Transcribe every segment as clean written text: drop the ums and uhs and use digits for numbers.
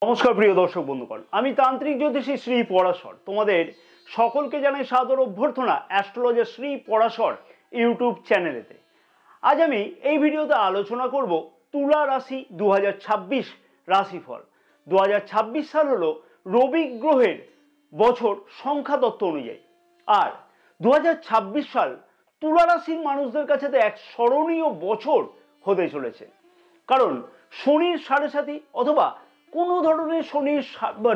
নমস্কার প্রিয় দর্শক বন্ধুগণ, আমি তান্ত্রিক জ্যোতিষী শ্রী পরাশর তোমাদের সকলকে জানাই সাদর অভ্যর্থনা অ্যাস্ট্রোলজার শ্রী পরাশর ইউটিউব চ্যানেলেতে। আজ আমি এই ভিডিওতে আলোচনা করব তুলা রাশি 2026 রাশিফল। 2026 সাল হলো রবি গ্রহের বছর সংখ্যা তত্ত্ব অনুযায়ী, আর 2026 সাল তুলা রাশির মানুষদের কাছে তো এক স্মরণীয় বছর হতে চলেছে। কারণ শনির সাড়ে সাথী অথবা কোনো ধরনের শনির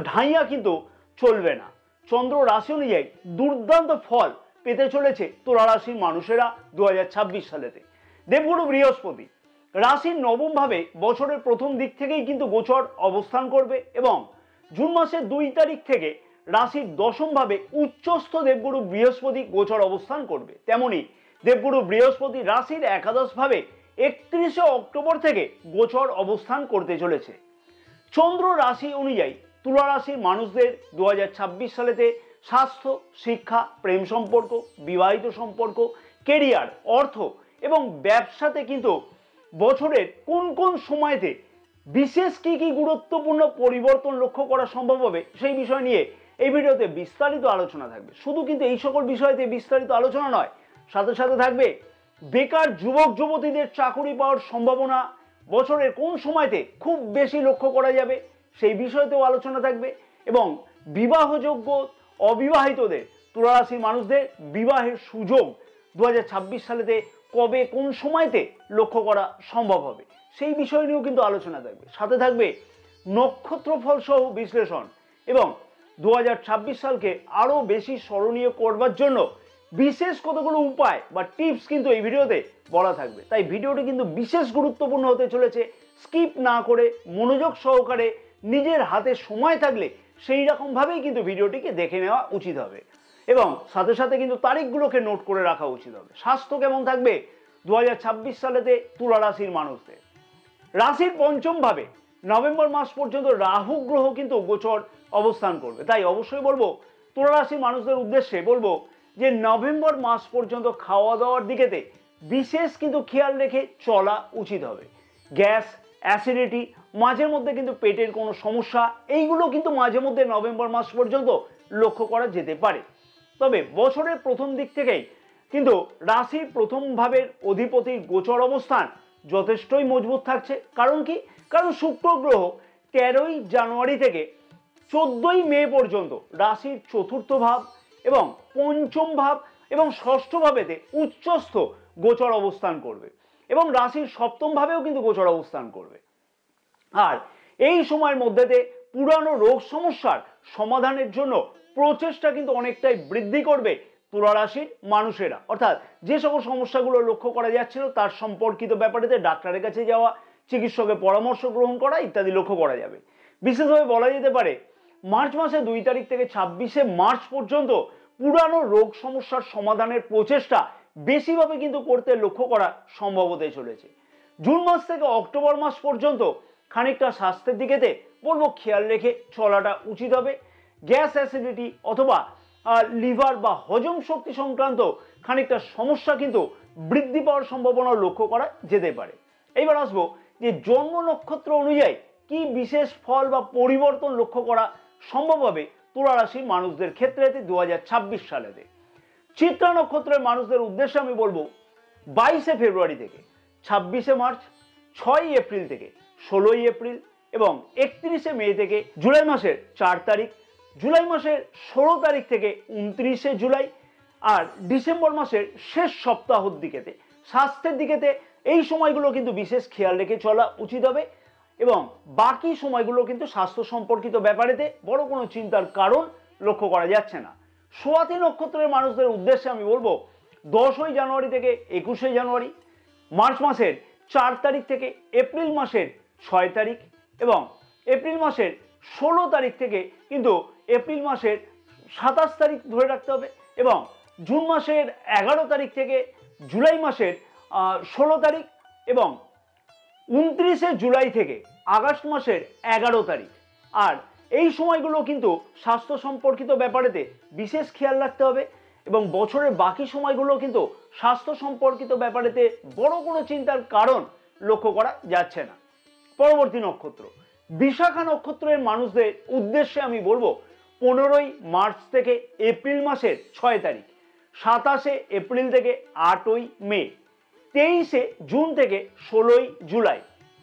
ঢাইয়া কিন্তু চলবে না। চন্দ্র রাশি অনুযায়ী দুর্দান্ত ফল পেতে চলেছে তুলা রাশির মানুষেরা 2026 সালেতে। দেবগুরু বৃহস্পতি রাশির নবম ভাবে বছরের প্রথম দিক থেকেই কিন্তু গোচর অবস্থান করবে এবং জুন মাসের 2 তারিখ থেকে রাশির দশম ভাবে উচ্চস্থ দেবগুরু বৃহস্পতি গোচর অবস্থান করবে। তেমনি দেবগুরু বৃহস্পতি রাশির একাদশ ভাবে 31শে অক্টোবর থেকে গোচর অবস্থান করতে চলেছে। চন্দ্র রাশি অনুযায়ী তুলা রাশির মানুষদের 2026 সালেতে স্বাস্থ্য, শিক্ষা, প্রেম সম্পর্ক, বিবাহিত সম্পর্ক, কেরিয়ার, অর্থ এবং ব্যবসাতে কিন্তু বছরের কোন কোন সময়তে বিশেষ কি কি গুরুত্বপূর্ণ পরিবর্তন লক্ষ্য করা সম্ভব হবে সেই বিষয় নিয়ে এই ভিডিওতে বিস্তারিত আলোচনা থাকবে। শুধু কিন্তু এই সকল বিষয়তে বিস্তারিত আলোচনা নয়, সাথে সাথে থাকবে বেকার যুবক যুবতীদের চাকরি পাওয়ার সম্ভাবনা বছরের কোন সময়তে খুব বেশি লক্ষ্য করা যাবে সেই বিষয়তেও আলোচনা থাকবে, এবং বিবাহযোগ্য অবিবাহিতদের তুলা রাশির মানুষদের বিবাহের সুযোগ 2026 সালেতে কবে কোন সময়তে লক্ষ্য করা সম্ভব হবে সেই বিষয় নিয়েও কিন্তু আলোচনা থাকবে। সাথে থাকবে নক্ষত্রফল সহ বিশ্লেষণ এবং 2026 সালকে আরো বেশি স্মরণীয় করবার জন্য বিশেষ কতগুলো উপায় বা টিপস কিন্তু এই ভিডিওতে বলা থাকবে। তাই ভিডিওটি কিন্তু বিশেষ গুরুত্বপূর্ণ হতে চলেছে। স্কিপ না করে মনোযোগ সহকারে নিজের হাতে সময় থাকলে সেই রকম ভাবেই কিন্তু ভিডিওটিকে দেখে নেওয়া উচিত হবে এবং সাথে সাথে কিন্তু তারিখগুলোকে নোট করে রাখা উচিত হবে। স্বাস্থ্য কেমন থাকবে 2026 সালেতে তুলা রাশির মানুষদের? রাশির পঞ্চম ভাবে নভেম্বর মাস পর্যন্ত রাহু গ্রহ কিন্তু গোচর অবস্থান করবে। তাই অবশ্যই বলবো তুলা রাশির মানুষদের উদ্দেশ্যে বলবো যে নভেম্বর মাস পর্যন্ত খাওয়া দাওয়ার দিকেতে বিশেষ কিন্তু খেয়াল রেখে চলা উচিত হবে। গ্যাস, অ্যাসিডিটি, মাঝে মধ্যে কিন্তু পেটের কোনো সমস্যা, এইগুলো কিন্তু মাঝে মধ্যে নভেম্বর মাস পর্যন্ত লক্ষ্য করা যেতে পারে। তবে বছরের প্রথম দিক থেকেই কিন্তু রাশির প্রথম ভাবের অধিপতির গোচর অবস্থান যথেষ্টই মজবুত থাকছে। কারণ কি? কারণ শুক্র গ্রহ 13ই জানুয়ারি থেকে 14ই মে পর্যন্ত রাশির চতুর্থ ভাব এবং পঞ্চম ভাব এবং ষষ্ঠ ভাবেতে উচ্চস্থ গোচর অবস্থান করবে এবং রাশির সপ্তম ভাবেও কিন্তু গোচর অবস্থান করবে। আর এই সময়ের মধ্যেতে পুরানো রোগ সমস্যার সমাধানের জন্য প্রচেষ্টা কিন্তু অনেকটাই বৃদ্ধি করবে তুলা রাশির মানুষেরা। অর্থাৎ যে সকল সমস্যাগুলো লক্ষ্য করা যাচ্ছিল তার সম্পর্কিত ব্যাপারেতে ডাক্তারের কাছে যাওয়া, চিকিৎসকের পরামর্শ গ্রহণ করা ইত্যাদি লক্ষ্য করা যাবে। বিশেষভাবে বলা যেতে পারে মার্চ মাসে 2 তারিখ থেকে 26শে মার্চ পর্যন্ত পুরানো রোগ সমস্যার সমাধানের প্রচেষ্টা বেশিভাবে কিন্তু করতে লক্ষ্য করা সম্ভব হতে চলেছে। জুন মাস থেকে অক্টোবর মাস পর্যন্ত খানিকটা স্বাস্থ্যের দিকেতে বলবো খেয়াল রেখে চলাটা উচিত হবে। গ্যাস, অ্যাসিডিটি অথবা লিভার বা হজম শক্তি সংক্রান্ত খানিকটা সমস্যা কিন্তু বৃদ্ধি পাওয়ার সম্ভাবনা লক্ষ্য করা যেতে পারে। এইবার আসবো যে জন্ম নক্ষত্র অনুযায়ী কি বিশেষ ফল বা পরিবর্তন লক্ষ্য করা সম্ভব হবে তুলা রাশির মানুষদের ক্ষেত্রে 2026 সালেতে। চিত্রা নক্ষত্রের মানুষদের উদ্দেশ্যে আমি বলবো 22শে ফেব্রুয়ারি থেকে 26শে মার্চ, 6ই এপ্রিল থেকে 16ই এপ্রিল এবং 31শে মে থেকে জুলাই মাসের 4 তারিখ, জুলাই মাসের 16 তারিখ থেকে 29শে জুলাই আর ডিসেম্বর মাসের শেষ সপ্তাহের দিকেতে স্বাস্থ্যের দিকেতে এই সময়গুলো কিন্তু বিশেষ খেয়াল রেখে চলা উচিত হবে এবং বাকি সময়গুলো কিন্তু স্বাস্থ্য সম্পর্কিত ব্যাপারেতে বড় কোনো চিন্তার কারণ লক্ষ্য করা যাচ্ছে না। সোয়াতি নক্ষত্রের মানুষদের উদ্দেশ্যে আমি বলবো 10ই জানুয়ারি থেকে 21শে জানুয়ারি, মার্চ মাসের 4 তারিখ থেকে এপ্রিল মাসের 6 তারিখ এবং এপ্রিল মাসের 16 তারিখ থেকে কিন্তু এপ্রিল মাসের 27 তারিখ ধরে রাখতে হবে এবং জুন মাসের 11 তারিখ থেকে জুলাই মাসের 16 তারিখ এবং 29শে জুলাই থেকে আগস্ট মাসের 11 তারিখ। আর এই সময়গুলো কিন্তু স্বাস্থ্য সম্পর্কিত ব্যাপারেতে বিশেষ খেয়াল রাখতে হবে এবং বছরের বাকি সময়গুলো কিন্তু স্বাস্থ্য সম্পর্কিত ব্যাপারেতে বড় কোনো চিন্তার কারণ লক্ষ্য করা যাচ্ছে না। পরবর্তী নক্ষত্র বিশাখা নক্ষত্রের মানুষদের উদ্দেশ্যে আমি বলবো 15ই মার্চ থেকে এপ্রিল মাসের 6 তারিখ, 27শে এপ্রিল থেকে 8ই মে, 23শে জুন থেকে 16ই জুলাই,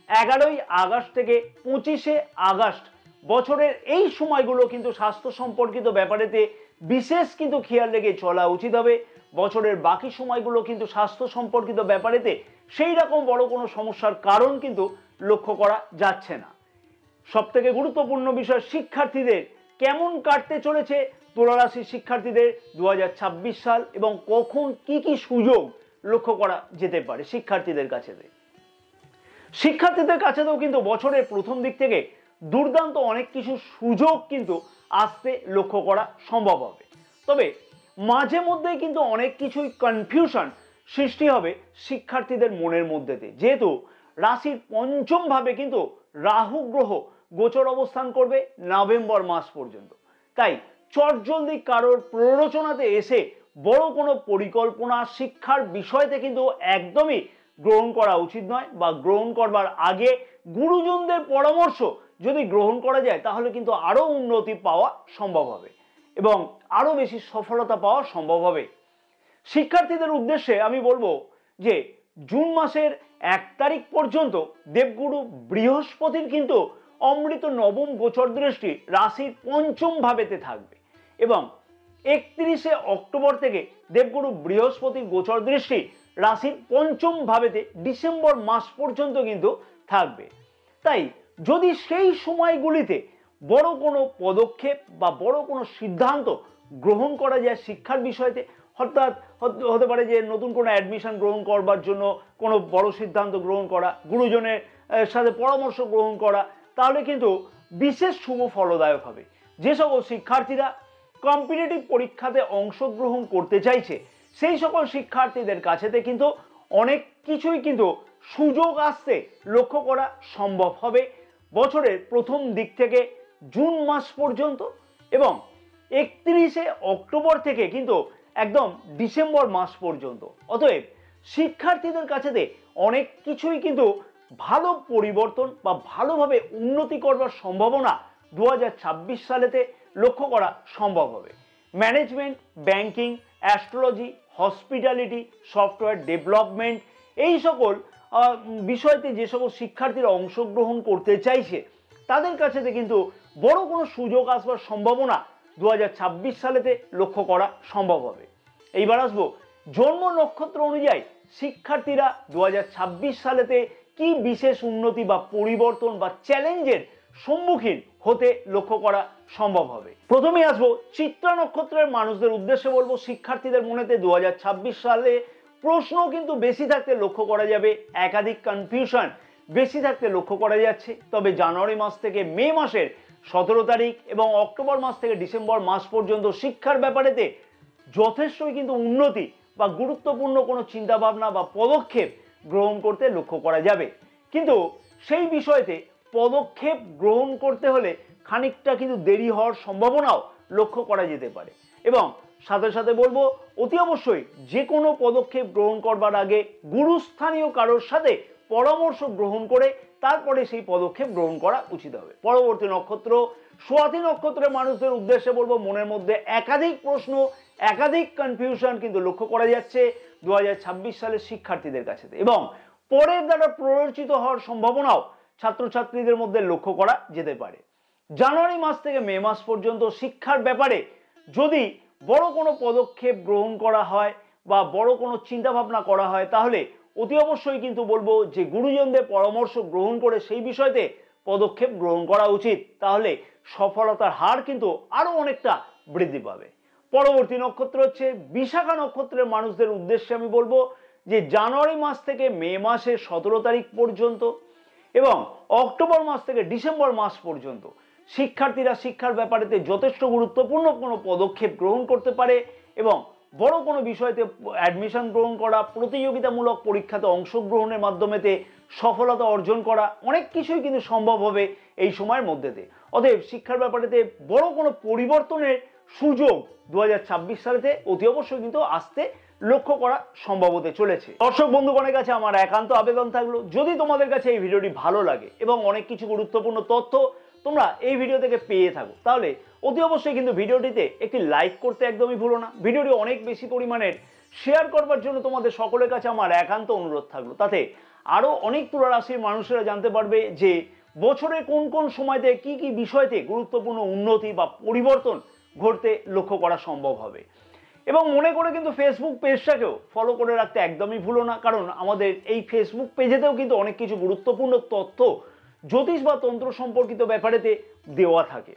11ই আগস্ট থেকে 25শে আগস্ট, বছরের এই সময়গুলো কিন্তু স্বাস্থ্য সম্পর্কিত ব্যাপারেতে বিশেষ কিন্তু খেয়াল রেখে চলা উচিত হবে। বছরের বাকি সময়গুলো কিন্তু স্বাস্থ্য সম্পর্কিত ব্যাপারেতে সেই রকম বড় কোনো সমস্যার কারণ কিন্তু লক্ষ্য করা যাচ্ছে না। সবথেকে গুরুত্বপূর্ণ বিষয়, শিক্ষার্থীদের কেমন কাটতে চলেছে তুলা রাশির শিক্ষার্থীদের 2026 সাল এবং কখন কি কি সুযোগ লক্ষ্য করা যেতে পারে শিক্ষার্থীদের কাছে। শিক্ষার্থীদের কাছেও কিন্তু বছরের প্রথম দিক থেকে দুর্দান্ত অনেক কিছু সুযোগ কিন্তু আসতে লক্ষ্য করা সম্ভব হবে। তবে মাঝে মধ্যেই কিন্তু অনেক কিছুই কনফিউশন সৃষ্টি হবে শিক্ষার্থীদের মনের মধ্যেতে, যেহেতু রাশির পঞ্চম ভাবে কিন্তু রাহু গ্রহ গোচর অবস্থান করবে নভেম্বর মাস পর্যন্ত। তাই চটজলদি কারোর প্ররোচনাতে এসে বড় কোনো পরিকল্পনা শিক্ষার বিষয়তে কিন্তু একদমই গ্রহণ করা উচিত নয়, বা গ্রহণ করবার আগে গুরুজনদের পরামর্শ যদি গ্রহণ করা যায় তাহলে কিন্তু আরো উন্নতি পাওয়া সম্ভব হবে এবং আরো বেশি সফলতা পাওয়া সম্ভব হবে। শিক্ষার্থীদের উদ্দেশ্যে আমি বলবো যে জুন মাসের 1 তারিখ পর্যন্ত দেবগুরু বৃহস্পতির কিন্তু অমৃত নবম গোচর দৃষ্টি রাশির পঞ্চম ভাবেতে থাকবে এবং 31শে অক্টোবর থেকে দেবগুরু বৃহস্পতির গোচর দৃষ্টি রাশির পঞ্চম ভাবেতে ডিসেম্বর মাস পর্যন্ত কিন্তু থাকবে। তাই যদি সেই সময়গুলিতে বড় কোনো পদক্ষেপ বা বড় কোনো সিদ্ধান্ত গ্রহণ করা যায় শিক্ষার বিষয়তে, অর্থাৎ হতে পারে যে নতুন কোনো অ্যাডমিশন গ্রহণ করবার জন্য কোনো বড় সিদ্ধান্ত গ্রহণ করা, গুরুজনের সাথে পরামর্শ গ্রহণ করা, তাহলে কিন্তু বিশেষ শুভ ফলদায়ক হবে। যে সকল শিক্ষার্থীরা কম্পিটিটিভ পরীক্ষাতে অংশগ্রহণ করতে চাইছে সেই সকল শিক্ষার্থীদের কাছেতে কিন্তু অনেক কিছুই কিন্তু সুযোগ আসতে লক্ষ্য করা সম্ভব হবে বছরের প্রথম দিক থেকে জুন মাস পর্যন্ত এবং 31শে অক্টোবর থেকে কিন্তু একদম ডিসেম্বর মাস পর্যন্ত। অতএব শিক্ষার্থীদের কাছেতে অনেক কিছুই কিন্তু ভালো পরিবর্তন বা ভালোভাবে উন্নতি করবার সম্ভাবনা 2026 সালেতে লক্ষ্য করা সম্ভব হবে। Management, banking, astrology, hospitality, software development, এই সকল বিষয়তে যে সকল শিক্ষার্থীরা অংশগ্রহণ করতে চাইছে তাদের কাছেতে কিন্তু বড় কোনো সুযোগ আসবার সম্ভাবনা 2026 সালেতে লক্ষ্য করা সম্ভব হবে। এইবার আসবো জন্ম নক্ষত্র অনুযায়ী শিক্ষার্থীরা 2026 সালেতে কি বিশেষ উন্নতি বা পরিবর্তন বা চ্যালেঞ্জের সম্মুখীন হতে লক্ষ্য করা সম্ভব হবে। প্রথমেই আসবো চিত্রা নক্ষত্রের মানুষদের উদ্দেশ্যে বলবো শিক্ষার্থীদের মনেতে 2026 সালে প্রশ্ন কিন্তু বেশি থাকতে লক্ষ্য করা যাবে, একাধিক কনফিউশন বেশি থাকতে লক্ষ্য করা যাচ্ছে। তবে জানুয়ারি মাস থেকে মে মাসের 17 তারিখ এবং অক্টোবর মাস থেকে ডিসেম্বর মাস পর্যন্ত শিক্ষার ব্যাপারেতে যথেষ্টই কিন্তু উন্নতি বা গুরুত্বপূর্ণ কোনো চিন্তাভাবনা বা পদক্ষেপ গ্রহণ করতে লক্ষ্য করা যাবে। কিন্তু সেই বিষয়তে পদক্ষেপ গ্রহণ করতে হলে খানিকটা কিন্তু দেরি হওয়ার সম্ভাবনাও লক্ষ্য করা যেতে পারে এবং সাথে সাথে বলবো অতি অবশ্যই যে কোনো পদক্ষেপ গ্রহণ করবার আগে গুরুস্থানীয় কারোর সাথে পরামর্শ গ্রহণ করে তারপরে সেই পদক্ষেপ গ্রহণ করা উচিত হবে। পরবর্তী নক্ষত্র স্বাতী নক্ষত্রের মানুষদের উদ্দেশ্যে বলবো মনের মধ্যে একাধিক প্রশ্ন, একাধিক কনফিউশন কিন্তু লক্ষ্য করা যাচ্ছে 2026 সালের শিক্ষার্থীদের কাছে এবং পরের দ্বারা প্ররোচিত হওয়ার সম্ভাবনাও ছাত্রছাত্রীদের মধ্যে লক্ষ্য করা যেতে পারে। জানুয়ারি মাস থেকে মে মাস পর্যন্ত শিক্ষার ব্যাপারে যদি বড় কোনো পদক্ষেপ গ্রহণ করা হয় বা বড় কোনো চিন্তাভাবনা করা হয় তাহলে অতি অবশ্যই কিন্তু বলবো যে গুরুজনদের পরামর্শ গ্রহণ করে সেই বিষয়তে পদক্ষেপ গ্রহণ করা উচিত, তাহলে সফলতার হার কিন্তু আরো অনেকটা বৃদ্ধি পাবে। পরবর্তী নক্ষত্র হচ্ছে বিশাখা নক্ষত্রের মানুষদের উদ্দেশ্যে আমি বলবো যে জানুয়ারি মাস থেকে মে মাসের 17 তারিখ পর্যন্ত এবং অক্টোবর মাস থেকে ডিসেম্বর মাস পর্যন্ত শিক্ষার্থীরা শিক্ষার ব্যাপারেতে যথেষ্ট গুরুত্বপূর্ণ কোনো পদক্ষেপ গ্রহণ করতে পারে এবং বড় কোনো বিষয়তে অ্যাডমিশন গ্রহণ করা, প্রতিযোগিতামূলক পরীক্ষাতে অংশগ্রহণের মাধ্যমেতে সফলতা অর্জন করা, অনেক কিছুই কিন্তু সম্ভব হবে এই সময়ের মধ্যেতে। অতএব শিক্ষার ব্যাপারেতে বড় কোনো পরিবর্তনের সুযোগ 2026 সালেতে অতি অবশ্যই কিন্তু আসতে লক্ষ্য করা সম্ভব হতে চলেছে। দর্শক বন্ধুগণের কাছে আমার একান্ত আবেদন থাকলো, যদি তোমাদের কাছে এই ভিডিওটি ভালো লাগে এবং অনেক কিছু গুরুত্বপূর্ণ তথ্য তোমরা এই ভিডিও থেকে পেয়ে থাকো, তাহলে অতি অবশ্যই কিন্তু ভিডিওটিতে একটি লাইক করতে একদমই ভুলো না। ভিডিওটি অনেক বেশি পরিমাণের শেয়ার করবার জন্য তোমাদের সকলের কাছে আমার একান্ত অনুরোধ থাকলো, তাতে আরও অনেক তুলা রাশির মানুষেরা জানতে পারবে যে বছরে কোন কোন সময়তে কি কি বিষয়তে গুরুত্বপূর্ণ উন্নতি বা পরিবর্তন ঘটতে লক্ষ্য করা সম্ভব হবে। এবং মনে করে কিন্তু ফেসবুক পেজটাকেও ফলো করে রাখতে একদমই ভুলো না, কারণ আমাদের এই ফেসবুক পেজেতেও কিন্তু অনেক কিছু গুরুত্বপূর্ণ তথ্য জ্যোতিষ বা তন্ত্র সম্পর্কিত ব্যাপারেতে দেওয়া থাকে।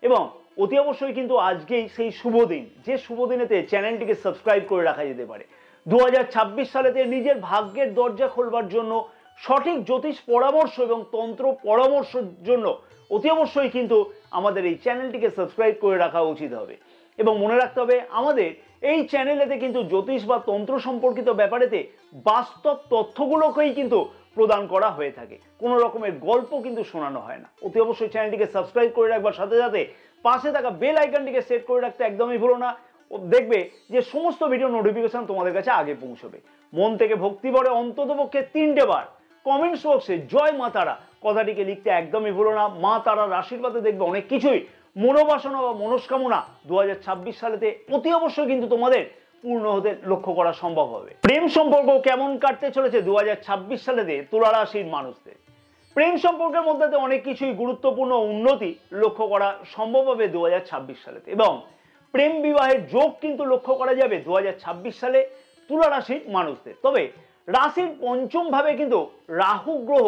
এবং অতি অবশ্যই কিন্তু আজকেই সেই শুভ দিন, যে শুভ দিনেতে চ্যানেলটিকে সাবস্ক্রাইব করে রাখা যেতে পারে। 2026 সালেতে নিজের ভাগ্যের দরজা খোলবার জন্য সঠিক জ্যোতিষ পরামর্শ এবং তন্ত্র পরামর্শের জন্য অতি অবশ্যই কিন্তু আমাদের এই চ্যানেলটিকে সাবস্ক্রাইব করে রাখা উচিত হবে। এবং মনে রাখতে হবে, আমাদের এই চ্যানেলেতে কিন্তু জ্যোতিষ বা তন্ত্র সম্পর্কিত ব্যাপারেতে বাস্তব তথ্যগুলোকেই কিন্তু প্রদান করা হয়ে থাকে, কোনো রকমের গল্প কিন্তু শোনানো হয় না। অতি অবশ্যই চ্যানেলটিকে সাবস্ক্রাইব করে রাখবার সাথে সাথে পাশে থাকা বেল আইকনটিকে সেট করে রাখতে একদমই ভুলো না। দেখবে যে সমস্ত ভিডিও নোটিফিকেশন তোমাদের কাছে আগে পৌঁছবে। মন থেকে ভক্তি ভরে অন্ততপক্ষে 3টে বার কমেন্টস বক্সে জয় মা তারা কথাটিকে লিখতে একদমই ভুলো না। মা তারার আশীর্বাদে দেখবে অনেক কিছুই মনোবাসনা বা মনস্কামনা 2026 সালেতে অতি অবশ্যই কিন্তু তোমাদের পূর্ণ হতে লক্ষ্য করা সম্ভব হবে। প্রেম সম্পর্ক কেমন কাটতে চলেছে 2026 সালেতে তুলা রাশির মানুষদের? প্রেম সম্পর্কের মধ্যে অনেক কিছুই গুরুত্বপূর্ণ উন্নতি লক্ষ্য করা সম্ভব হবে 2026 সালেতে, এবং প্রেম বিবাহের যোগ কিন্তু লক্ষ্য করা যাবে 2026 সালে তুলা রাশির মানুষদের। তবে রাশির পঞ্চম ভাবে কিন্তু রাহু গ্রহ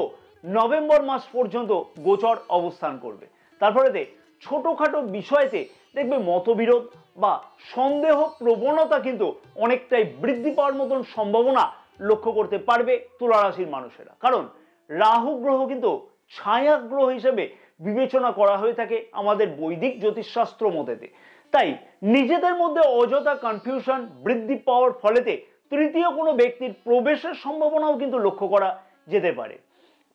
নভেম্বর মাস পর্যন্ত গোচর অবস্থান করবে। তারপরে ছোটখাটো বিষয়তে দেখবে মতবিরোধ বা সন্দেহ প্রবণতা কিন্তু অনেকটাই বৃদ্ধি পাওয়ার মতন সম্ভাবনা লক্ষ্য করতে পারবে তুলা রাশির মানুষেরা, কারণ রাহু গ্রহ কিন্তু ছায়া গ্রহ হিসেবে বিবেচনা করা হয়ে থাকে আমাদের বৈদিক জ্যোতিষশাস্ত্র মতেতে। তাই নিজেদের মধ্যে অযথা কনফিউশন বৃদ্ধি পাওয়ার ফলেতে তৃতীয় কোনো ব্যক্তির প্রবেশের সম্ভাবনাও কিন্তু লক্ষ্য করা যেতে পারে।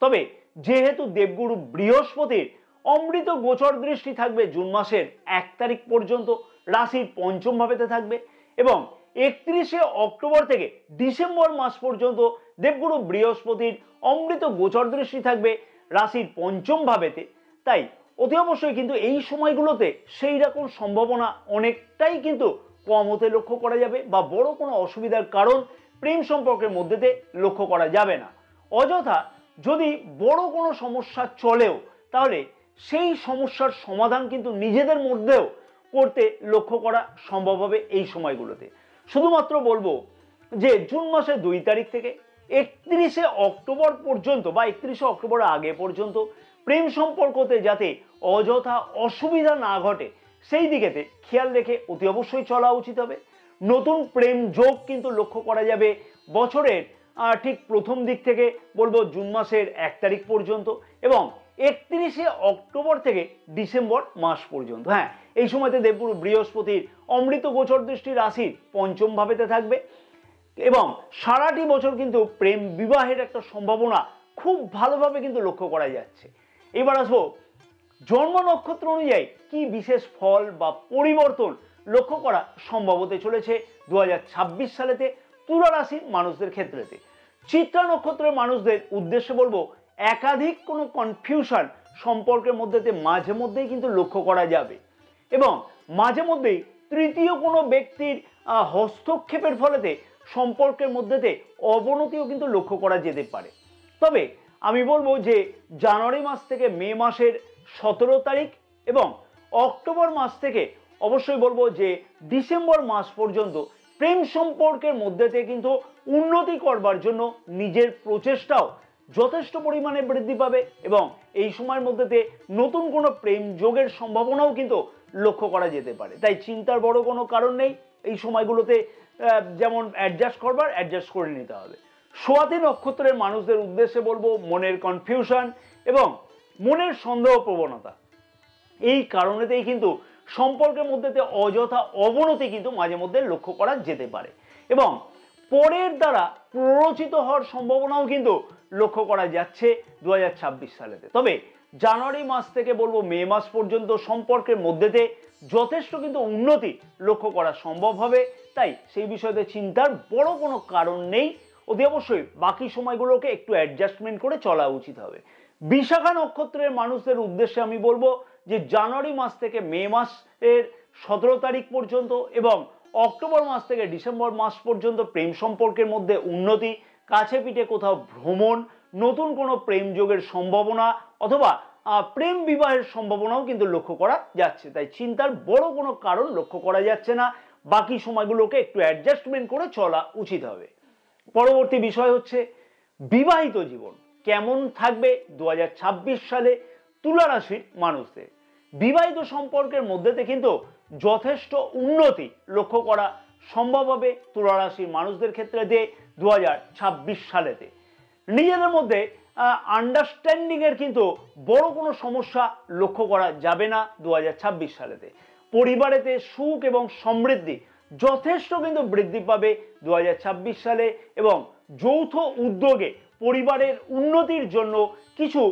তবে যেহেতু দেবগুরু বৃহস্পতির অমৃত গোচর দৃষ্টি থাকবে জুন মাসের 1 তারিখ পর্যন্ত, রাশির পঞ্চম ভাবেতে থাকবে, এবং 31শে অক্টোবর থেকে ডিসেম্বর মাস পর্যন্ত দেবগুরু বৃহস্পতির অমৃত গোচর দৃষ্টি থাকবে রাশির পঞ্চম ভাবেতে। তাই অতি অবশ্যই কিন্তু এই সময়গুলোতে সেই রকম সম্ভাবনা অনেকটাই কিন্তু কম হতে লক্ষ্য করা যাবে, বা বড় কোনো অসুবিধার কারণ প্রেম সম্পর্কের মধ্যেতে লক্ষ্য করা যাবে না। অযথা যদি বড় কোনো সমস্যা চলেও, তাহলে সেই সমস্যার সমাধান কিন্তু নিজেদের মধ্যেও করতে লক্ষ্য করা সম্ভব হবে এই সময়গুলোতে। শুধুমাত্র বলবো যে জুন মাসের 2 তারিখ থেকে 31শে অক্টোবর পর্যন্ত বা 31শে অক্টোবরের আগে পর্যন্ত প্রেম সম্পর্কতে যাতে অযথা অসুবিধা না ঘটে সেই দিকেতে খেয়াল রেখে অতি অবশ্যই চলা উচিত হবে। নতুন প্রেম যোগ কিন্তু লক্ষ্য করা যাবে বছরের ঠিক প্রথম দিক থেকে, বলবো জুন মাসের 1 তারিখ পর্যন্ত, এবং 31শে অক্টোবর থেকে ডিসেম্বর মাস পর্যন্ত। হ্যাঁ, এই সময়তে দেবগুরু বৃহস্পতির অমৃত গোচর দৃষ্টি রাশির পঞ্চম ভাবেতে থাকবে, এবং সারাটি বছর কিন্তু প্রেম বিবাহের একটা সম্ভাবনা খুব ভালোভাবে কিন্তু লক্ষ্য করা যাচ্ছে। এবার আসবো জন্ম নক্ষত্র অনুযায়ী কি বিশেষ ফল বা পরিবর্তন লক্ষ্য করা সম্ভব হতে চলেছে 2026 সালেতে তুলা রাশির মানুষদের ক্ষেত্রেতে। চিত্রা নক্ষত্রের মানুষদের উদ্দেশ্যে বলবো, একাধিক কোনো কনফিউশন সম্পর্কের মধ্যেতে মাঝে মধ্যেই কিন্তু লক্ষ্য করা যাবে, এবং মাঝে মধ্যেই তৃতীয় কোনো ব্যক্তির হস্তক্ষেপের ফলেতে সম্পর্কের মধ্যেতে অবনতিও কিন্তু লক্ষ্য করা যেতে পারে। তবে আমি বলবো যে জানুয়ারি মাস থেকে মে মাসের 17 তারিখ এবং অক্টোবর মাস থেকে অবশ্যই বলবো যে ডিসেম্বর মাস পর্যন্ত প্রেম সম্পর্কের মধ্যেতে কিন্তু উন্নতি করবার জন্য নিজের প্রচেষ্টাও যথেষ্ট পরিমাণে বৃদ্ধি পাবে, এবং এই সময়ের মধ্যেতে নতুন কোনো প্রেম যোগের সম্ভাবনাও কিন্তু লক্ষ্য করা যেতে পারে। তাই চিন্তার বড় কোনো কারণ নেই, এই সময়গুলোতে যেমন অ্যাডজাস্ট করবার অ্যাডজাস্ট করে নিতে হবে। সোয়াতি নক্ষত্রের মানুষদের উদ্দেশ্যে বলবো, মনের কনফিউশন এবং মনের সন্দেহ প্রবণতা এই কারণেতেই কিন্তু সম্পর্কের মধ্যেতে অযথা অবনতি কিন্তু মাঝে মধ্যে লক্ষ্য করা যেতে পারে, এবং পরের দ্বারা প্ররোচিত হওয়ার সম্ভাবনাও কিন্তু লক্ষ্য করা যাচ্ছে 2026 সালেতে। তবে জানুয়ারি মাস থেকে বলবো মে মাস পর্যন্ত সম্পর্কের মধ্যেতে যথেষ্ট কিন্তু উন্নতি লক্ষ্য করা সম্ভব হবে। তাই সেই বিষয়তে চিন্তার বড় কোনো কারণ নেই। অতি অবশ্যই বাকি সময়গুলোকে একটু অ্যাডজাস্টমেন্ট করে চলা উচিত হবে। বিশাখা নক্ষত্রের মানুষদের উদ্দেশ্যে আমি বলবো যে জানুয়ারি মাস থেকে মে মাসের 17 তারিখ পর্যন্ত এবং অক্টোবর মাস থেকে ডিসেম্বর মাস পর্যন্ত প্রেম সম্পর্কের মধ্যে উন্নতি, কাছে পিঠে কোথাও ভ্রমণ, নতুন কোনো প্রেম যোগের সম্ভাবনা অথবা প্রেম বিবাহের সম্ভাবনাও কিন্তু লক্ষ্য করা যাচ্ছে। তাই চিন্তার বড় কোনো কারণ লক্ষ্য করা যাচ্ছে না। বাকি সময়গুলোকে একটু অ্যাডজাস্টমেন্ট করে চলা উচিত হবে। পরবর্তী বিষয় হচ্ছে বিবাহিত জীবন কেমন থাকবে 2026 সালে তুলা রাশির মানুষদের। বিবাহিত সম্পর্কের মধ্যেতে কিন্তু যথেষ্ট উন্নতি লক্ষ্য করা সম্ভব হবে তুলা রাশির মানুষদের ক্ষেত্রে দিয়ে 2026 সালেতে। নিজেদের মধ্যে আন্ডারস্ট্যান্ডিং এর কিন্তু বড় কোনো সমস্যা লক্ষ্য করা যাবে না 2026 সালেতে। পরিবারেতে সুখ এবং সমৃদ্ধি যথেষ্ট কিন্তু বৃদ্ধি পাবে 2026 সালে এবং যৌথ উদ্যোগে পরিবারের উন্নতির জন্য কিছু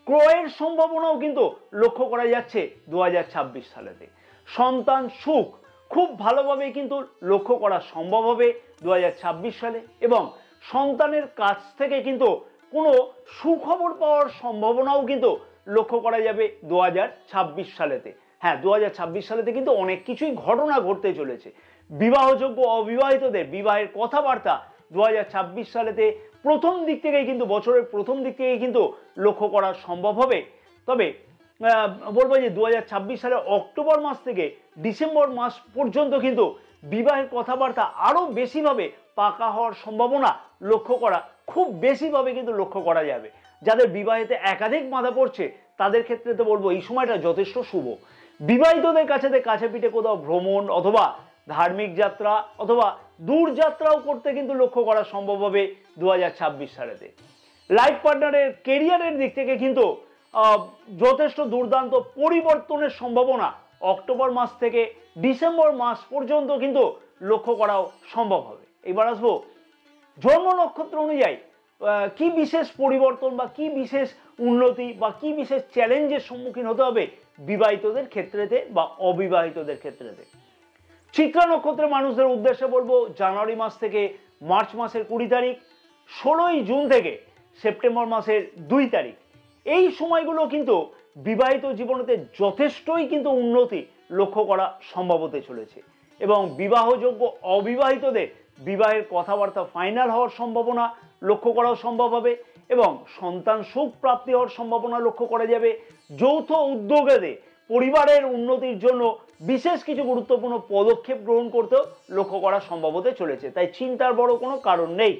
ক্রয়ের সম্ভাবনাও কিন্তু লক্ষ্য করা যাচ্ছে 2026 সালেতে। সন্তান সুখ খুব ভালোভাবে কিন্তু লক্ষ্য করা সম্ভব হবে 2026 সালে এবং সন্তানের কাছ থেকে কিন্তু কোনো সুখবর পাওয়ার সম্ভাবনাও কিন্তু লক্ষ্য করা যাবে 2026 সালেতে। হ্যাঁ, 2026 সালেতে কিন্তু অনেক কিছুই ঘটনা ঘটতে চলেছে। বিবাহযোগ্য অবিবাহিতদের বিবাহের কথাবার্তা 2026 সালেতে প্রথম দিক থেকেই কিন্তু বছরের প্রথম দিক থেকেই কিন্তু লক্ষ্য করা সম্ভব হবে। তবে বলবো যে 2026 সালের অক্টোবর মাস থেকে ডিসেম্বর মাস পর্যন্ত কিন্তু বিবাহের কথাবার্তা আরো বেশিভাবে পাকা হওয়ার সম্ভাবনা লক্ষ্য করা খুব বেশিভাবে কিন্তু লক্ষ্য করা যাবে। যাদের বিবাহেতে একাধিক বাধা পড়ছে তাদের ক্ষেত্রে তো বলবো এই সময়টা যথেষ্ট শুভ। বিবাহিতদের কাছে পিঠে কোথাও ভ্রমণ অথবা ধার্মিক যাত্রা অথবা দূর যাত্রাও করতে কিন্তু লক্ষ্য করা সম্ভব হবে 2026 সালেতে। লাইফ পার্টনারের কেরিয়ারের দিক থেকে কিন্তু যথেষ্ট দুর্দান্ত পরিবর্তনের সম্ভাবনা অক্টোবর মাস থেকে ডিসেম্বর মাস পর্যন্ত কিন্তু লক্ষ্য করাও সম্ভব হবে। এবার আসবো জন্ম নক্ষত্র অনুযায়ী কি বিশেষ পরিবর্তন বা কি বিশেষ উন্নতি বা কি বিশেষ চ্যালেঞ্জের সম্মুখীন হতে হবে বিবাহিতদের ক্ষেত্রেতে বা অবিবাহিতদের ক্ষেত্রেতে। চিত্রা নক্ষত্রের মানুষদের উদ্দেশ্যে বলবো জানুয়ারি মাস থেকে মার্চ মাসের 20 তারিখ, 16ই জুন থেকে সেপ্টেম্বর মাসের 2 তারিখ, এই সময়গুলো কিন্তু বিবাহিত জীবনেতে যথেষ্টই কিন্তু উন্নতি লক্ষ্য করা সম্ভব হতে চলেছে এবং বিবাহযোগ্য অবিবাহিতদের বিবাহের কথাবার্তা ফাইনাল হওয়ার সম্ভাবনা লক্ষ্য করাও সম্ভব হবে এবং সন্তান সুখ প্রাপ্তি হওয়ার সম্ভাবনা লক্ষ্য করা যাবে। যৌথ উদ্যোগে পরিবারের উন্নতির জন্য বিশেষ কিছু গুরুত্বপূর্ণ পদক্ষেপ গ্রহণ করতেও লক্ষ্য করা সম্ভব হতে চলেছে। তাই চিন্তার বড় কোনো কারণ নেই।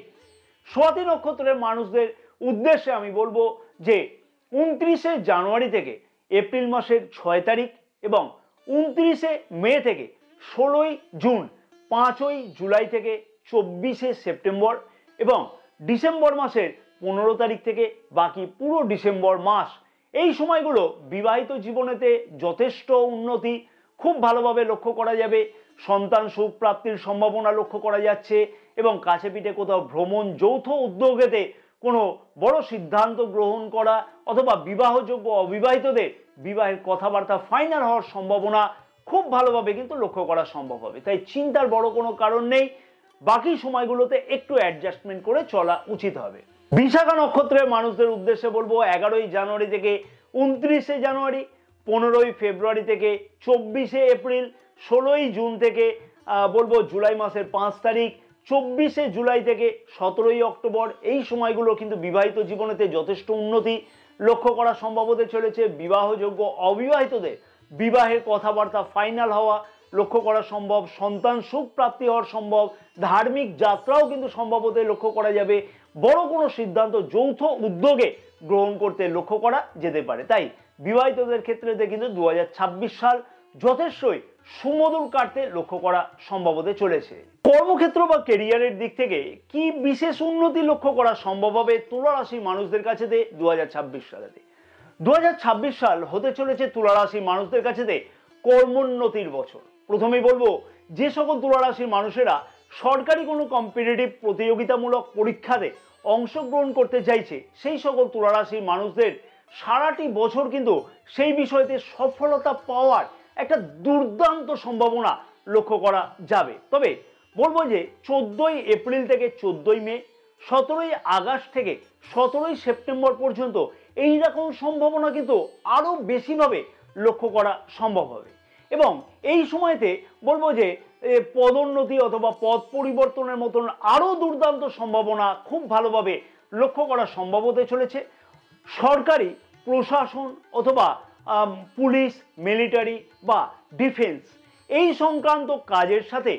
স্বাতী নক্ষত্রের মানুষদের উদ্দেশ্যে আমি বলবো যে 29শে জানুয়ারি থেকে এপ্রিল মাসের 6 তারিখ এবং 29শে মে থেকে 16ই জুন, 5ই জুলাই থেকে 24শে সেপ্টেম্বর এবং ডিসেম্বর মাসের 15 তারিখ থেকে বাকি পুরো ডিসেম্বর মাস, এই সময়গুলো বিবাহিত জীবনেতে যথেষ্ট উন্নতি খুব ভালোভাবে লক্ষ্য করা যাবে। সন্তান সুখ প্রাপ্তির সম্ভাবনা লক্ষ্য করা যাচ্ছে এবং কাছে পিঠে কোথাও ভ্রমণ, যৌথ উদ্যোগেতে কোনো বড় সিদ্ধান্ত গ্রহণ করা অথবা বিবাহযোগ্য অবিবাহিতদের বিবাহের কথাবার্তা ফাইনাল হওয়ার সম্ভাবনা খুব ভালোভাবে কিন্তু লক্ষ্য করা সম্ভব হবে। তাই চিন্তার বড় কোনো কারণ নেই। বাকি সময়গুলোতে একটু অ্যাডজাস্টমেন্ট করে চলা উচিত হবে। বিশাখা নক্ষত্রের মানুষদের উদ্দেশ্যে বলবো 11ই জানুয়ারি থেকে 29শে জানুয়ারি, 15ই ফেব্রুয়ারি থেকে 24শে এপ্রিল, 16ই জুন থেকে বলবো জুলাই মাসের 5 তারিখ, 24শে জুলাই থেকে 17ই অক্টোবর, এই সময়গুলো কিন্তু বিবাহিত জীবনেতে যথেষ্ট উন্নতি লক্ষ্য করা সম্ভব হতে চলেছে। বিবাহযোগ্য অবিবাহিতদের বিবাহের কথাবার্তা ফাইনাল হওয়া লক্ষ্য করা সম্ভব, সন্তান সুখ প্রাপ্তি হওয়ার সম্ভব, ধার্মিক যাত্রাও কিন্তু সম্ভব হতে লক্ষ্য করা যাবে। বড় কোনো সিদ্ধান্ত যৌথ উদ্যোগে গ্রহণ করতে লক্ষ্য করা যেতে পারে। তাই বিবাহিতদের ক্ষেত্রে কিন্তু 2026 সাল যথেষ্টই সুমধুর কাটতে লক্ষ্য করা সম্ভব হতে চলেছে। কর্মক্ষেত্র বা কেরিয়ারের দিক থেকে কি বিশেষ উন্নতি লক্ষ্য করা সম্ভব হবে তুলা রাশির মানুষদের কাছে 2026 সালেতে। 2026 সাল হতে চলেছে তুলা রাশির মানুষদের কাছে কর্মোন্নতির বছর। প্রথমেই বলবো যে সকল তুলা রাশির মানুষেরা সরকারি কোনো কম্পিটিটিভ প্রতিযোগিতামূলক পরীক্ষাতে অংশগ্রহণ করতে চাইছে সেই সকল তুলা রাশির মানুষদের সারাটি বছর কিন্তু সেই বিষয়তে সফলতা পাওয়ার একটা দুর্দান্ত সম্ভাবনা লক্ষ্য করা যাবে। তবে বলবো যে 14ই এপ্রিল থেকে 14ই মে, 17ই আগস্ট থেকে 17ই সেপ্টেম্বর পর্যন্ত এই রকম সম্ভাবনা কিন্তু আরো বেশিভাবে লক্ষ্য করা সম্ভব হবে। এবং এই সময়তে বলবো যে পদোন্নতি অথবা পদ পরিবর্তনের মতন আরো দুর্দান্ত সম্ভাবনা খুব ভালোভাবে লক্ষ্য করা সম্ভব হতে চলেছে। সরকারি প্রশাসন অথবা পুলিশ, মিলিটারি বা ডিফেন্স এই সংক্রান্ত কাজের সাথে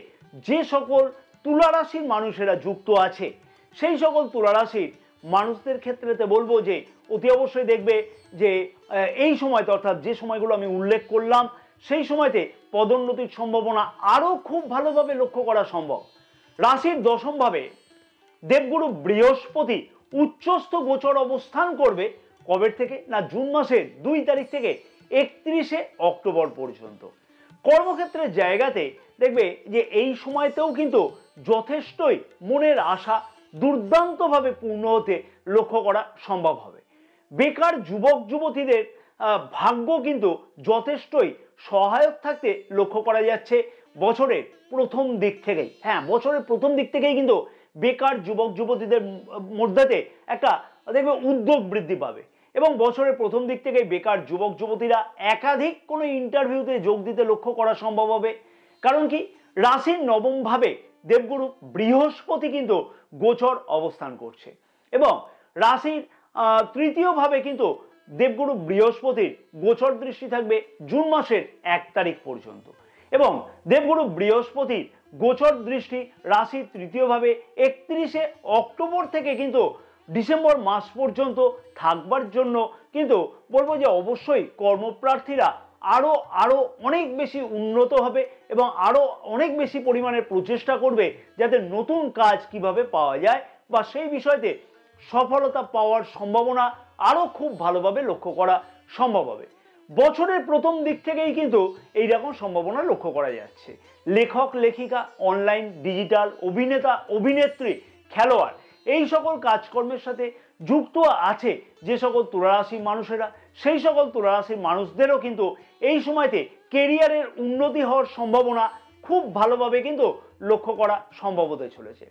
যে সকল তুলা রাশির মানুষেরা যুক্ত আছে, সেই সকল তুলা রাশির মানুষদের ক্ষেত্রেতে বলবো যে অতি অবশ্যই দেখবে যে এই সময়তে, অর্থাৎ যে সময়গুলো আমি উল্লেখ করলাম, সেই সময়তে পদোন্নতির সম্ভাবনা আরো খুব ভালোভাবে লক্ষ্য করা সম্ভব। রাশির দশমভাবে দেবগুরু বৃহস্পতি উচ্চস্থ গোচর অবস্থান করবে কবে থেকে না, জুন মাসের 2 তারিখ থেকে 31শে অক্টোবর পর্যন্ত। কর্মক্ষেত্রের জায়গাতে দেখবে যে এই সময়তেও কিন্তু যথেষ্টই মনের আশা দুর্দান্তভাবে পূর্ণ হতে লক্ষ্য করা সম্ভব হবে। বেকার যুবক যুবতীদের ভাগ্য কিন্তু যথেষ্টই সহায়ক থাকতে লক্ষ্য করা যাচ্ছে বছরের প্রথম দিক থেকেই। হ্যাঁ, বছরের প্রথম দিক থেকেই কিন্তু বেকার যুবক যুবতীদের মধ্যে একটা দেখবে উদ্যোগ বৃদ্ধি পাবে এবং বছরের প্রথম দিক থেকেই বেকার যুবক যুবতীরা একাধিক কোনো ইন্টারভিউতে যোগ দিতে লক্ষ্য করা সম্ভব হবে। কারণ কি, রাশির নবম ভাবে দেবগুরু বৃহস্পতি কিন্তু গোচর অবস্থান করছে এবং রাশির তৃতীয় ভাবে কিন্তু দেবগুরু বৃহস্পতির গোচর দৃষ্টি থাকবে জুন মাসের 1 তারিখ পর্যন্ত এবং দেবগুরু বৃহস্পতির গোচর দৃষ্টি রাশির তৃতীয় ভাবে 31শে অক্টোবর থেকে কিন্তু ডিসেম্বর মাস পর্যন্ত থাকবার জন্য কিন্তু বলবো যে অবশ্যই কর্মপ্রার্থীরা আরো অনেক বেশি উন্নত হবে এবং আরো অনেক বেশি পরিমাণে প্রচেষ্টা করবে যাতে নতুন কাজ কিভাবে পাওয়া যায় বা সেই বিষয়তে সফলতা পাওয়ার সম্ভাবনা আরো খুব ভালোভাবে লক্ষ্য করা সম্ভব হবে। বছরের প্রথম দিক থেকেই কিন্তু এইরকম সম্ভাবনা লক্ষ্য করা যাচ্ছে। লেখক লেখিকা, অনলাইন, ডিজিটাল, অভিনেতা অভিনেত্রী, খেলোয়াড় এই সকল কাজকর্মের সাথে যুক্ত আছে যে সকল তুলারাশির মানুষেরা, সেই সকল তুলারাশির মানুষদেরও কিন্তু এই সময়তে কেরিয়ারের উন্নতি হওয়ার সম্ভাবনা খুব ভালোভাবে কিন্তু লক্ষ্য করা সম্ভব হতে চলেছে।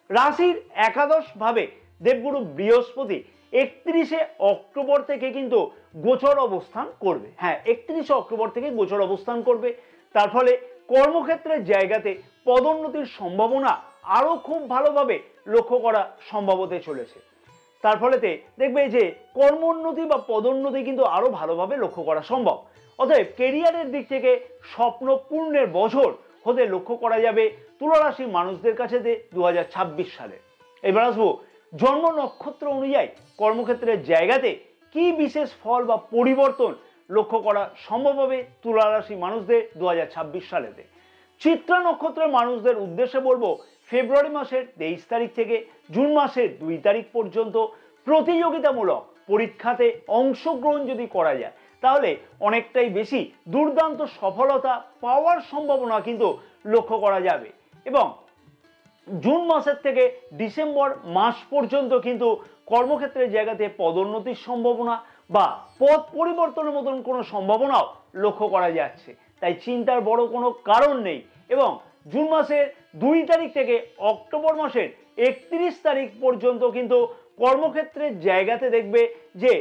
রাশির একাদশ ভাবে দেবগুরু বৃহস্পতি 31শে অক্টোবর থেকে কিন্তু গোচর অবস্থান করবে। হ্যাঁ, 31শে অক্টোবর থেকে গোচর অবস্থান করবে। তার ফলে কর্মক্ষেত্রের জায়গাতে পদোন্নতির সম্ভাবনা আরো খুব ভালোভাবে লক্ষ্য করা সম্ভব হতে চলেছে। তার ফলেতে দেখবে যে কর্মোন্নতি বা পদোন্নতি কিন্তু আরো ভালোভাবে লক্ষ্য করা সম্ভব। অতএব কেরিয়ারের দিক থেকে স্বপ্ন পূর্ণের বছর হতে লক্ষ্য করা যাবে তুলা রাশির মানুষদের কাছে 2026 সালে। এবার আসবো জন্ম নক্ষত্র অনুযায়ী কর্মক্ষেত্রের জায়গাতে কি বিশেষ ফল বা পরিবর্তন লক্ষ্য করা সম্ভব হবে তুলা রাশি মানুষদের 2026 সালেতে। চিত্রা নক্ষত্রের মানুষদের উদ্দেশ্যে বলবো, ফেব্রুয়ারি মাসের 23 তারিখ থেকে জুন মাসের 2 তারিখ পর্যন্ত প্রতিযোগিতামূলক পরীক্ষাতে অংশগ্রহণ যদি করা যায় তাহলে অনেকটাই বেশি দুর্দান্ত সফলতা পাওয়ার সম্ভাবনা কিন্তু লক্ষ্য করা যাবে এবং জুন মাসের থেকে ডিসেম্বর মাস পর্যন্ত কিন্তু কর্মক্ষেত্রের জায়গাতে পদোন্নতির সম্ভাবনা বা পদ পরিবর্তনের মতন কোনো সম্ভাবনাও লক্ষ্য করা যাচ্ছে। তাই চিন্তার বড় কোনো কারণ নেই এবং জুন মাসের 2 তারিখ থেকে অক্টোবর মাসের 31 তারিখ পর্যন্ত কিন্তু কর্মক্ষেত্রের জায়গাতে দেখবে যে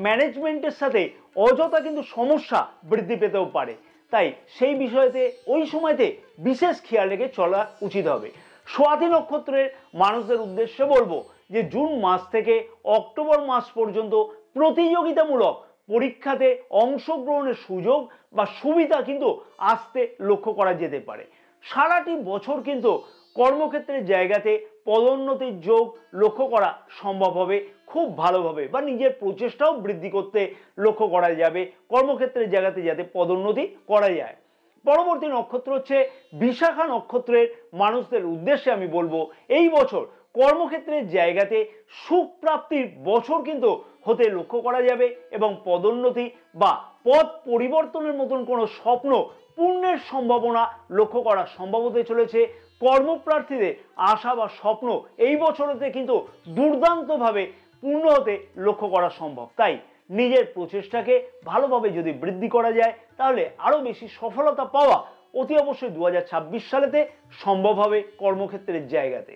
ম্যানেজমেন্টের সাথে অযথা কিন্তু সমস্যা বৃদ্ধি পেতেও পারে। তাই সেই বিষয়তে ওই সময়তে বিশেষ খেয়াল রেখে চলা উচিত হবে। স্বাতি নক্ষত্রের মানুষদের উদ্দেশ্যে বলবো যে জুন মাস থেকে অক্টোবর মাস পর্যন্ত প্রতিযোগিতামূলক পরীক্ষাতে অংশগ্রহণের সুযোগ বা সুবিধা কিন্তু আসতে লক্ষ্য করা যেতে পারে। সারাটি বছর কিন্তু কর্মক্ষেত্রের জায়গাতে পদোন্নতির যোগ লক্ষ্য করা সম্ভব হবে খুব ভালোভাবে বা নিজের প্রচেষ্টাও বৃদ্ধি করতে লক্ষ্য করা যাবে কর্মক্ষেত্রের জায়গাতে যাতে পদোন্নতি করা যায়। পরবর্তী নক্ষত্র হচ্ছে বিশাখা নক্ষত্রের মানুষদের উদ্দেশ্যে আমি বলবো এই বছর কর্মক্ষেত্রের জায়গাতে সুখ প্রাপ্তির বছর কিন্তু হতে লক্ষ্য করা যাবে এবং পদোন্নতি বা পদ পরিবর্তনের মতন কোনো স্বপ্ন পূর্ণের সম্ভাবনা লক্ষ্য করা সম্ভব হতে চলেছে। কর্মপ্রার্থীদের আশা বা স্বপ্ন এই বছরতে কিন্তু দুর্দান্তভাবে পূর্ণ হতে লক্ষ্য করা সম্ভব। তাই নিজের প্রচেষ্টাকে ভালোভাবে যদি বৃদ্ধি করা যায় তাহলে আরো বেশি সফলতা পাওয়া অতি অবশ্যই 2026 সালেতে সম্ভব হবে কর্মক্ষেত্রের জায়গাতে।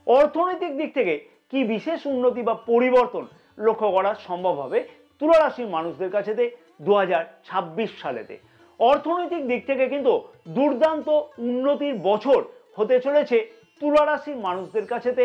অর্থনৈতিক দিক থেকে কি বিশেষ উন্নতি বা পরিবর্তন লক্ষ্য করা সম্ভব হবে তুলা রাশির মানুষদের কাছেতে 2026 সালেতে? অর্থনৈতিক দিক থেকে কিন্তু দুর্দান্ত উন্নতির বছর হতে চলেছে তুলা রাশির মানুষদের কাছেতে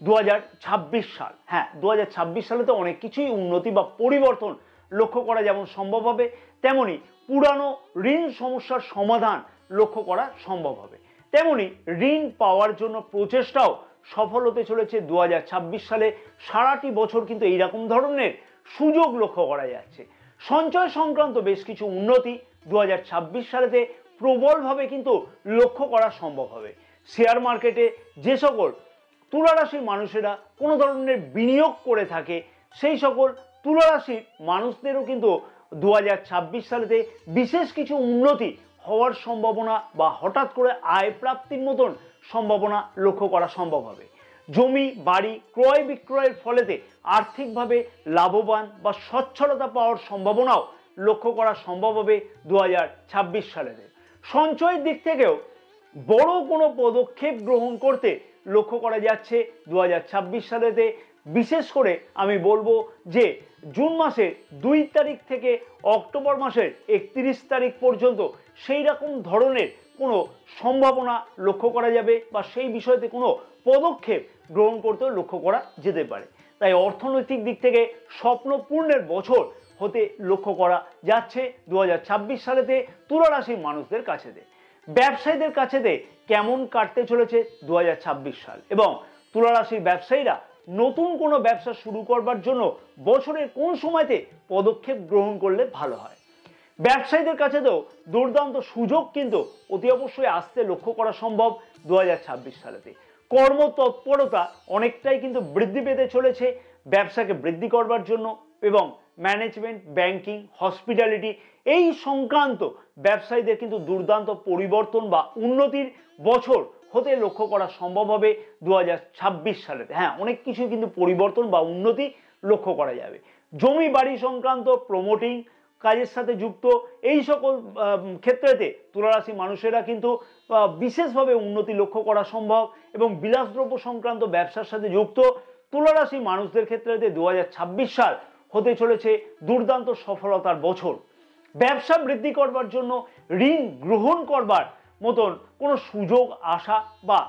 2026 সাল। হ্যাঁ, 2026 সালে তো অনেক কিছুই উন্নতি বা পরিবর্তন লক্ষ্য করা যেমন সম্ভব হবে, তেমনি পুরানো ঋণ সমস্যার সমাধান লক্ষ্য করা সম্ভব হবে। তেমনি ঋণ পাওয়ার জন্য প্রচেষ্টাও সফল হতে চলেছে 2026 সালে। সারাটি বছর কিন্তু এইরকম ধরনের সুযোগ লক্ষ্য করা যাচ্ছে। সঞ্চয় সংক্রান্ত বেশ কিছু উন্নতি 2026 সালেতে প্রবলভাবে কিন্তু লক্ষ্য করা সম্ভব হবে। শেয়ার মার্কেটে যে সকল তুলা রাশির মানুষেরা কোনো ধরনের বিনিয়োগ করে থাকে সেই সকল তুলা রাশির মানুষদেরও কিন্তু 2026 সালেতে বিশেষ কিছু উন্নতি হওয়ার সম্ভাবনা বা হঠাৎ করে আয় প্রাপ্তির মতন সম্ভাবনা লক্ষ্য করা সম্ভব হবে। জমি বাড়ি ক্রয় বিক্রয়ের ফলেতে আর্থিকভাবে লাভবান বা সচ্ছলতা পাওয়ার সম্ভাবনাও লক্ষ্য করা সম্ভব হবে 2026 সালেতে। সঞ্চয়ের দিক থেকেও বড় কোনো পদক্ষেপ গ্রহণ করতে লক্ষ্য করা যাচ্ছে 2026 সালেতে। বিশেষ করে আমি বলবো যে জুন মাসের 2 তারিখ থেকে অক্টোবর মাসের 31 তারিখ পর্যন্ত সেই রকম ধরনের কোনো সম্ভাবনা লক্ষ্য করা যাবে বা সেই বিষয়তে কোনো পদক্ষেপ গ্রহণ করতেও লক্ষ্য করা যেতে পারে। তাই অর্থনৈতিক দিক থেকে স্বপ্ন পূর্ণের বছর হতে লক্ষ্য করা যাচ্ছে 2026 সালেতে তুলা রাশির মানুষদের কাছেতে। ব্যবসায়ীদের কাছেতে কেমন কাটতে চলেছে 2026 সাল এবং তুলা রাশির ব্যবসায়ীরা নতুন কোনো ব্যবসা শুরু করবার জন্য বছরের কোন সময়তে পদক্ষেপ গ্রহণ করলে ভালো হয়? ব্যবসায়ীদের কাছে তো দুর্দান্ত সুযোগ কিন্তু অতি অবশ্যই আসতে লক্ষ্য করা সম্ভব 2026 সালেতে। কর্মতৎপরতা অনেকটাই কিন্তু বৃদ্ধি পেতে চলেছে ব্যবসাকে বৃদ্ধি করবার জন্য এবং ম্যানেজমেন্ট ব্যাংকিং হসপিটালিটি এই সংক্রান্ত ব্যবসায়ীদের কিন্তু দুর্দান্ত পরিবর্তন বা উন্নতির বছর হতে লক্ষ্য করা সম্ভব হবে 2026 সালেতে। হ্যাঁ, অনেক কিছু কিন্তু পরিবর্তন বা উন্নতি লক্ষ্য করা যাবে। জমি বাড়ি সংক্রান্ত প্রমোটিং কাজের সাথে যুক্ত এই সকল ক্ষেত্রেতে তুলা রাশি মানুষেরা কিন্তু বিশেষভাবে উন্নতি লক্ষ্য করা সম্ভব এবং বিলাসদ্রব্য সংক্রান্ত ব্যবসার সাথে যুক্ত তুলা রাশি মানুষদের ক্ষেত্রেতে 2026 সাল হতে চলেছে দুর্দান্ত সফলতার বছর। ব্যবসা বৃদ্ধি করবার জন্য ঋণ গ্রহণ করবার মতন কোনো সুযোগ আসা বা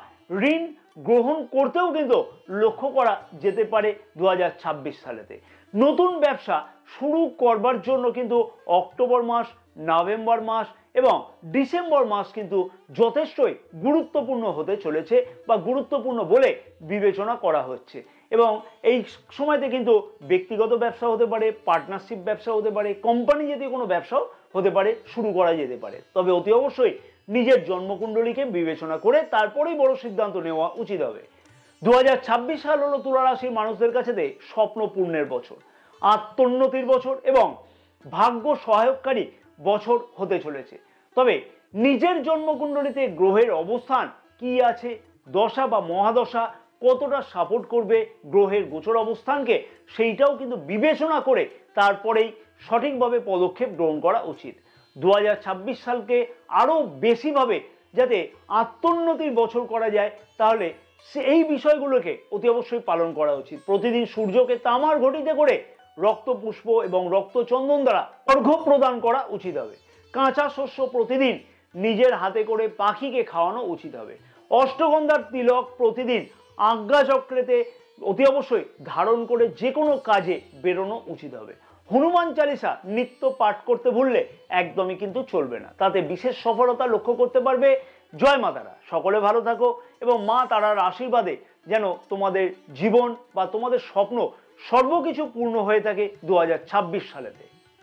ঋণ গ্রহণ করতেও কিন্তু লক্ষ্য করা যেতে পারে 2026 সালেতে। নতুন ব্যবসা শুরু করবার জন্য কিন্তু অক্টোবর মাস নভেম্বর মাস এবং ডিসেম্বর মাস কিন্তু যথেষ্টই গুরুত্বপূর্ণ হতে চলেছে বা গুরুত্বপূর্ণ বলে বিবেচনা করা হচ্ছে এবং এই সময়তে কিন্তু ব্যক্তিগত ব্যবসা হতে পারে পার্টনারশিপ ব্যবসা হতে পারে কোম্পানি জাতীয় কোনো ব্যবসাও হতে পারে শুরু করা যেতে পারে। তবে অতি অবশ্যই নিজের জন্মকুণ্ডলীকে বিবেচনা করে তারপরেই বড় সিদ্ধান্ত নেওয়া উচিত হবে। 2026 সাল হলো তুলা রাশির মানুষদের কাছে স্বপ্ন পূর্ণের বছর, আত্মোন্নতির বছর এবং ভাগ্য সহায়ককারী বছর হতে চলেছে। তবে নিজের জন্মকুণ্ডলীতে গ্রহের অবস্থান কি আছে, দশা বা মহাদশা কতটা সাপোর্ট করবে গ্রহের গোচর অবস্থানকে, সেইটাও কিন্তু বিবেচনা করে তারপরেই সঠিকভাবে পদক্ষেপ গ্রহণ করা উচিত। 2026 সালকে আরও বেশিভাবে যাতে আত্মোন্নতির বছর করা যায় তাহলে এই বিষয়গুলোকে অতি অবশ্যই পালন করা উচিত। প্রতিদিন সূর্যকে তামার ঘটিতে করে রক্তপুষ্প এবং রক্তচন্দন দ্বারা অর্ঘ্য প্রদান করা উচিত হবে। কাঁচা শস্য প্রতিদিন নিজের হাতে করে পাখিকে খাওয়ানো উচিত হবে। অষ্টগন্ধার তিলক প্রতিদিন আজ্ঞাচক্রেতে অতি অবশ্যই ধারণ করে যে কোনো কাজে বেরোনো উচিত হবে। হনুমান চালিসা নিত্য পাঠ করতে ভুললে একদমই কিন্তু চলবে না, তাতে বিশেষ সফলতা লক্ষ্য করতে পারবে। জয় মা তারা, সকলে ভালো থাকো এবং মা তারার আশীর্বাদে যেন তোমাদের জীবন বা তোমাদের স্বপ্ন সর্বকিছু পূর্ণ হয়ে থাকে 2026 সালেতে।